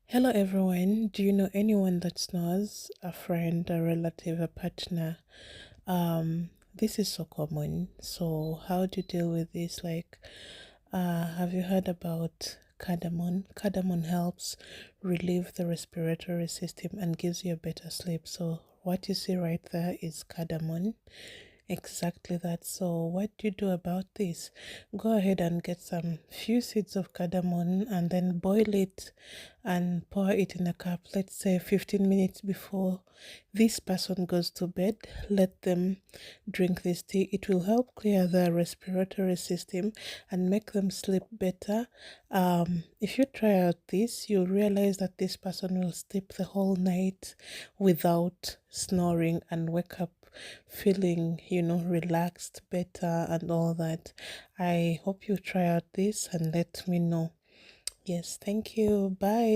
Hello everyone. Do you know anyone that snores? A friend, a relative, a partner? This is so common. So how do you deal with this? Have you heard about cardamom? Cardamom helps relieve the respiratory system and gives you a better sleep. So what you see right there is cardamom. Exactly that. So, what do you do about this? Go ahead and get some few seeds of cardamom and then boil it and pour it in a cup. Let's say 15 minutes before this person goes to bed. Let them drink this tea. It will help clear the respiratory system and make them sleep better. If you try out this, you'll realize that this person will sleep the whole night without snoring and wake up feeling, relaxed better and all that. I hope you try out this and let me know. Yes, thank you. Bye.